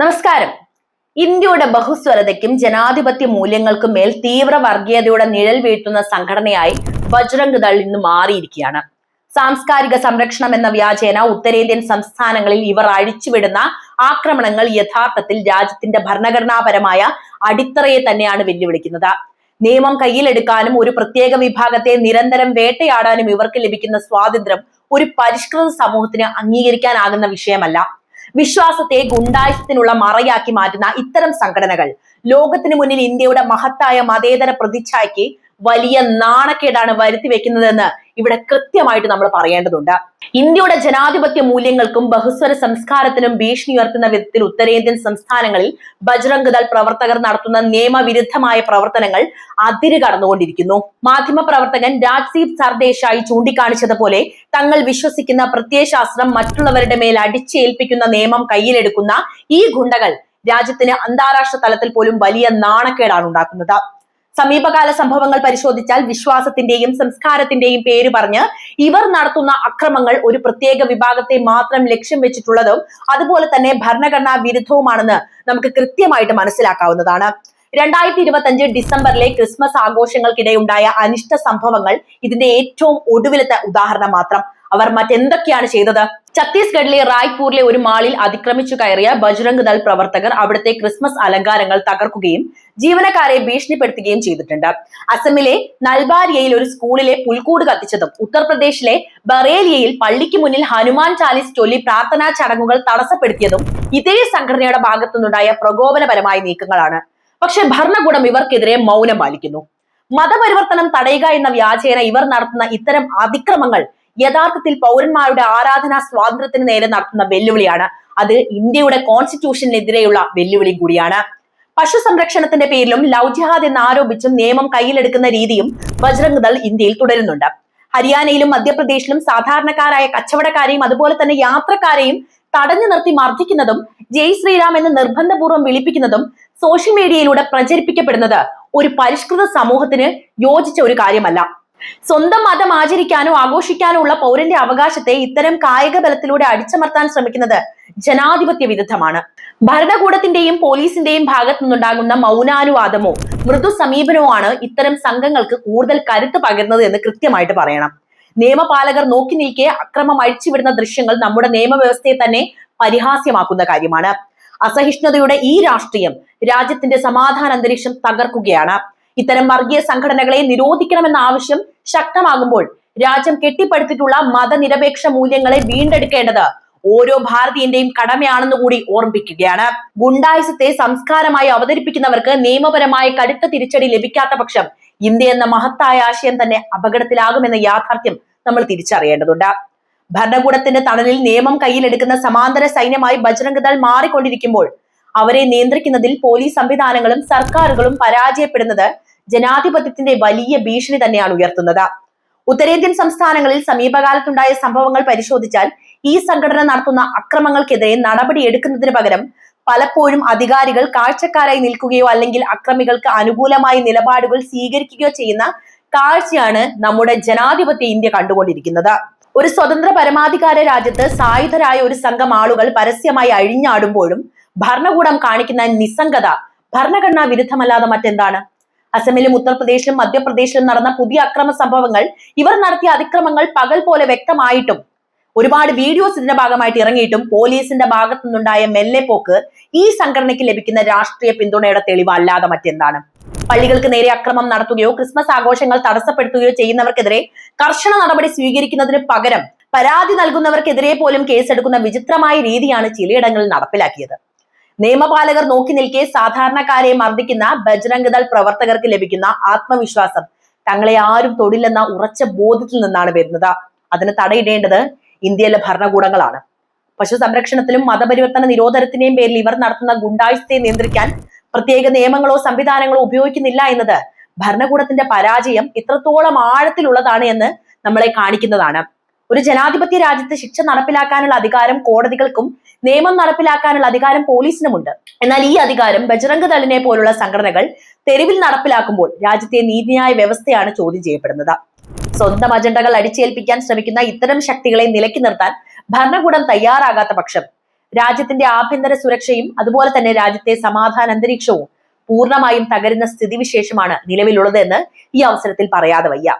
നമസ്കാരം. ഇന്ത്യയുടെ ബഹുസ്വരതയ്ക്കും ജനാധിപത്യ മൂല്യങ്ങൾക്കും മേൽ തീവ്ര വർഗീയതയുടെ നിഴൽ വീഴ്ത്തുന്ന സംഘടനയായി ബജ്റംഗ് ദൾ ഇന്ന് മാറിയിരിക്കുകയാണ്. സാംസ്കാരിക സംരക്ഷണം എന്ന വ്യാജേന ഉത്തരേന്ത്യൻ സംസ്ഥാനങ്ങളിൽ ഇവർ അഴിച്ചുവിടുന്ന ആക്രമണങ്ങൾ യഥാർത്ഥത്തിൽ രാജ്യത്തിന്റെ ഭരണഘടനാപരമായ അടിത്തറയെ തന്നെയാണ് വെല്ലുവിളിക്കുന്നത്. നിയമം കയ്യിലെടുക്കാനും ഒരു പ്രത്യേക വിഭാഗത്തെ നിരന്തരം വേട്ടയാടാനും ഇവർക്ക് ലഭിക്കുന്ന സ്വാതന്ത്ര്യം ഒരു പരിഷ്കൃത സമൂഹത്തിന് അംഗീകരിക്കാനാകുന്ന വിഷയമല്ല. വിശ്വാസത്തെ ഗുണ്ടായുസത്തിനുള്ള മറയാക്കി മാറ്റുന്ന ഇത്തരം സംഘടനകൾ ലോകത്തിന് മുന്നിൽ ഇന്ത്യയുടെ മഹത്തായ മതേതര പ്രതിച്ഛായയ്ക്ക് വലിയ നാണക്കേടാണ് വരുത്തി വെക്കുന്നതെന്ന് ഇവിടെ കൃത്യമായിട്ട് നമ്മൾ പറയേണ്ടതുണ്ട്. ഇന്ത്യയുടെ ജനാധിപത്യ മൂല്യങ്ങൾക്കും ബഹുസ്വര സംസ്കാരത്തിനും ഭീഷണി ഉയർത്തുന്ന വിധത്തിൽ ഉത്തരേന്ത്യൻ സംസ്ഥാനങ്ങളിൽ ബജ്റംഗ് ദൾ പ്രവർത്തകർ നടത്തുന്ന നിയമവിരുദ്ധമായ പ്രവർത്തനങ്ങൾ അതിര് കടന്നുകൊണ്ടിരിക്കുന്നു. മാധ്യമ പ്രവർത്തകൻ രാജ്ദീപ് സർദേശായി ചൂണ്ടിക്കാണിച്ചതുപോലെ തങ്ങൾ വിശ്വസിക്കുന്ന പ്രത്യയശാസ്ത്രം മറ്റുള്ളവരുടെ മേൽ അടിച്ചേൽപ്പിക്കുന്ന നിയമം കയ്യിലെടുക്കുന്ന ഈ ഗുണ്ടകൾ രാജ്യത്തിന് അന്താരാഷ്ട്ര തലത്തിൽ പോലും വലിയ നാണക്കേടാണ് ഉണ്ടാക്കുന്നത്. സമീപകാല സംഭവങ്ങൾ പരിശോധിച്ചാൽ വിശ്വാസത്തിന്റെയും സംസ്കാരത്തിന്റെയും പേര് പറഞ്ഞ് ഇവർ നടത്തുന്ന അക്രമങ്ങൾ ഒരു പ്രത്യേക വിഭാഗത്തെ മാത്രം ലക്ഷ്യം വെച്ചിട്ടുള്ളതും അതുപോലെ തന്നെ ഭരണഘടനാ വിരുദ്ധവുമാണെന്ന് നമുക്ക് കൃത്യമായിട്ട് മനസ്സിലാക്കാവുന്നതാണ്. 2025 ഡിസംബറിലെ ക്രിസ്മസ് ആഘോഷങ്ങൾക്കിടെയുണ്ടായ അനിഷ്ട സംഭവങ്ങൾ ഇതിന്റെ ഏറ്റവും ഒടുവിലത്തെ ഉദാഹരണം മാത്രം. അവർ മറ്റെന്തൊക്കെയാണ് ചെയ്തത്? ഛത്തീസ്ഗഡിലെ റായ്പൂരിലെ ഒരു മാളിൽ അതിക്രമിച്ചു കയറിയ ബജ്റംഗ് ദൾ പ്രവർത്തകർ അവിടുത്തെ ക്രിസ്മസ് അലങ്കാരങ്ങൾ തകർക്കുകയും ജീവനക്കാരെ ഭീഷണിപ്പെടുത്തുകയും ചെയ്തിട്ടുണ്ട്. അസമിലെ നൽബാരിയയിൽ ഒരു സ്കൂളിലെ പുൽക്കൂട് കത്തിച്ചതും ഉത്തർപ്രദേശിലെ ബറേലിയയിൽ പള്ളിക്ക് മുന്നിൽ ഹനുമാൻ ചാലിസ് ചൊല്ലി പ്രാർത്ഥനാ ചടങ്ങുകൾ തടസ്സപ്പെടുത്തിയതും ഇതേ സംഘടനയുടെ ഭാഗത്തുനിന്നുണ്ടായ പ്രകോപനപരമായ നീക്കങ്ങളാണ്. പക്ഷെ ഭരണകൂടം ഇവർക്കെതിരെ മൗനം പാലിക്കുന്നു. മതപരിവർത്തനം തടയുക എന്ന വ്യാജേന ഇവർ നടത്തുന്ന ഇത്തരം അതിക്രമങ്ങൾ യഥാർത്ഥത്തിൽ പൗരന്മാരുടെ ആരാധനാ സ്വാതന്ത്ര്യത്തിന് നേരെ നടത്തുന്ന വെല്ലുവിളിയാണ്. അത് ഇന്ത്യയുടെ കോൺസ്റ്റിറ്റ്യൂഷനെതിരെയുള്ള വെല്ലുവിളി കൂടിയാണ്. പശു സംരക്ഷണത്തിന്റെ പേരിലും ലവ് ജിഹാദ് എന്ന് ആരോപിച്ചും നിയമം കയ്യിലെടുക്കുന്ന രീതിയും ബജ്റംഗ് ദൾ ഇന്ത്യയിൽ തുടരുന്നുണ്ട്. ഹരിയാനയിലും മധ്യപ്രദേശിലും സാധാരണക്കാരായ കച്ചവടക്കാരെയും അതുപോലെ തന്നെ യാത്രക്കാരെയും തടഞ്ഞു നിർത്തി മർദ്ദിക്കുന്നതും ജയ് ശ്രീറാം എന്ന് നിർബന്ധപൂർവ്വം വിളിപ്പിക്കുന്നതും സോഷ്യൽ മീഡിയയിലൂടെ പ്രചരിപ്പിക്കപ്പെടുന്നത് ഒരു പരിഷ്കൃത സമൂഹത്തിന് യോജിച്ച ഒരു കാര്യമല്ല. സ്വന്തം മതം ആചരിക്കാനോ ആഘോഷിക്കാനോ ഉള്ള പൗരന്റെ അവകാശത്തെ ഇത്തരം കായിക ബലത്തിലൂടെ അടിച്ചമർത്താൻ ശ്രമിക്കുന്നത് ജനാധിപത്യ വിരുദ്ധമാണ്. ഭരണകൂടത്തിന്റെയും പോലീസിന്റെയും ഭാഗത്തു നിന്നുണ്ടാകുന്ന മൗനാനുവാദമോ മൃദു സമീപനമോ ആണ് ഇത്തരം സംഘങ്ങൾക്ക് കൂടുതൽ കരുത്ത് പകരുന്നത് എന്ന് കൃത്യമായിട്ട് പറയണം. നിയമപാലകർ നോക്കി നിൽക്കെ അക്രമം അഴിച്ചുവിടുന്ന ദൃശ്യങ്ങൾ നമ്മുടെ നിയമവ്യവസ്ഥയെ തന്നെ പരിഹാസ്യമാക്കുന്ന കാര്യമാണ്. അസഹിഷ്ണുതയുടെ ഈ രാഷ്ട്രീയം രാജ്യത്തിന്റെ സമാധാന അന്തരീക്ഷം തകർക്കുകയാണ്. ഇത്തരം വർഗീയ സംഘടനകളെ നിരോധിക്കണമെന്ന ആവശ്യം ശക്തമാകുമ്പോൾ രാജ്യം കെട്ടിപ്പടുത്തിട്ടുള്ള മതനിരപേക്ഷ മൂല്യങ്ങളെ വീണ്ടെടുക്കേണ്ടത് ഓരോ ഭാരതീയന്റെയും കടമയാണെന്ന് കൂടി ഓർമ്മിപ്പിക്കുകയാണ്. ഗുണ്ടായുസത്തെ സംസ്കാരമായി അവതരിപ്പിക്കുന്നവർക്ക് നിയമപരമായ കടുത്ത തിരിച്ചടി ലഭിക്കാത്ത പക്ഷം ഇന്ത്യ എന്ന മഹത്തായ ആശയം തന്നെ അപകടത്തിലാകുമെന്ന യാഥാർത്ഥ്യം നമ്മൾ തിരിച്ചറിയേണ്ടതുണ്ട്. ഭരണകൂടത്തിന്റെ തണലിൽ നിയമം കയ്യിലെടുക്കുന്ന സമാന്തര സൈന്യമായി ബജ്റംഗ് ദൾ മാറിക്കൊണ്ടിരിക്കുമ്പോൾ അവരെ നിയന്ത്രിക്കുന്നതിൽ പോലീസ് സംവിധാനങ്ങളും സർക്കാരുകളും പരാജയപ്പെടുന്നത് ജനാധിപത്യത്തിന്റെ വലിയ ഭീഷണി തന്നെയാണ് ഉയർത്തുന്നത്. ഉത്തരേന്ത്യൻ സംസ്ഥാനങ്ങളിൽ സമീപകാലത്തുണ്ടായ സംഭവങ്ങൾ പരിശോധിച്ചാൽ ഈ സംഘടന നടത്തുന്ന അക്രമങ്ങൾക്കെതിരെ നടപടി എടുക്കുന്നതിന് പകരം പലപ്പോഴും അധികാരികൾ കാഴ്ചക്കാരായി നിൽക്കുകയോ അല്ലെങ്കിൽ അക്രമികൾക്ക് അനുകൂലമായ നിലപാടുകൾ സ്വീകരിക്കുകയോ ചെയ്യുന്ന കാഴ്ചയാണ് നമ്മുടെ ജനാധിപത്യ ഇന്ത്യ കണ്ടുകൊണ്ടിരിക്കുന്നത്. ഒരു സ്വതന്ത്ര പരമാധികാര രാജ്യത്ത് സായുധരായ ഒരു സംഘം ആളുകൾ പരസ്യമായി അഴിഞ്ഞാടുമ്പോഴും ഭരണകൂടം കാണിക്കുന്ന നിസ്സംഗത ഭരണഘടനാ വിരുദ്ധമല്ലാതെ മറ്റെന്താണ്? അസമിലും ഉത്തർപ്രദേശിലും മധ്യപ്രദേശിലും നടന്ന പുതിയ അക്രമ സംഭവങ്ങൾ, ഇവർ നടത്തിയ അതിക്രമങ്ങൾ പകൽ പോലെ വ്യക്തമായിട്ടും ഒരുപാട് വീഡിയോസ് ഇതിന്റെ ഭാഗമായിട്ട് ഇറങ്ങിയിട്ടും പോലീസിന്റെ ഭാഗത്തു നിന്നുണ്ടായ മെല്ലെപ്പോക്ക് ഈ സംഘടനയ്ക്ക് ലഭിക്കുന്ന രാഷ്ട്രീയ പിന്തുണയുടെ തെളിവ് അല്ലാതെ മറ്റെന്താണ്? പള്ളികൾക്ക് നേരെ അക്രമം നടത്തുകയോ ക്രിസ്മസ് ആഘോഷങ്ങൾ തടസ്സപ്പെടുത്തുകയോ ചെയ്യുന്നവർക്കെതിരെ കർശന നടപടി സ്വീകരിക്കുന്നതിന് പകരം പരാതി നൽകുന്നവർക്കെതിരെ പോലും കേസെടുക്കുന്ന വിചിത്രമായ രീതിയാണ് ചിലയിടങ്ങളിൽ നടപ്പിലാക്കിയത്. നിയമപാലകർ നോക്കി നിൽക്കെ സാധാരണക്കാരെ മർദ്ദിക്കുന്ന ബജ്റംഗ് ദൾ പ്രവർത്തകർക്ക് ലഭിക്കുന്ന ആത്മവിശ്വാസം തങ്ങളെ ആരും തൊടില്ലെന്ന ഉറച്ച ബോധ്യത്തിൽ നിന്നാണ് വരുന്നത്. അതിന് തടയിടേണ്ടത് ഇന്ത്യയിലെ ഭരണകൂടങ്ങളാണ്. പശു സംരക്ഷണത്തിലും മതപരിവർത്തന നിരോധനത്തിന്റെയും പേരിൽ ഇവർ നടത്തുന്ന ഗുണ്ടായുസത്തെ നിയന്ത്രിക്കാൻ പ്രത്യേക നിയമങ്ങളോ സംവിധാനങ്ങളോ ഉപയോഗിക്കുന്നില്ല എന്നത് ഭരണകൂടത്തിന്റെ പരാജയം എത്രത്തോളം ആഴത്തിലുള്ളതാണ് എന്ന് നമ്മളെ കാണിക്കുന്നതാണ്. ഒരു ജനാധിപത്യ രാജ്യത്ത് ശിക്ഷ നടപ്പിലാക്കാനുള്ള അധികാരം കോടതികൾക്കും നിയമം നടപ്പിലാക്കാനുള്ള അധികാരം പോലീസിനുമുണ്ട്. എന്നാൽ ഈ അധികാരം ബജ്റംഗ് ദളിനെ പോലുള്ള സംഘടനകൾ തെരുവിൽ നടപ്പിലാക്കുമ്പോൾ രാജ്യത്തെ നീതിന്യായ വ്യവസ്ഥയാണ് ചോദ്യം ചെയ്യപ്പെടുന്നത്. സ്വന്തം അജണ്ടകൾ അടിച്ചേൽപ്പിക്കാൻ ശ്രമിക്കുന്ന ഇത്തരം ശക്തികളെ നിലയ്ക്ക് നിർത്താൻ ഭരണകൂടം തയ്യാറാകാത്ത പക്ഷം രാജ്യത്തിന്റെ ആഭ്യന്തര സുരക്ഷയും അതുപോലെ തന്നെ രാജ്യത്തെ സമാധാന അന്തരീക്ഷവും പൂർണ്ണമായും തകരുന്ന സ്ഥിതിവിശേഷമാണ് നിലവിലുള്ളത് എന്ന് ഈ അവസരത്തിൽ പറയാതെ വയ്യ.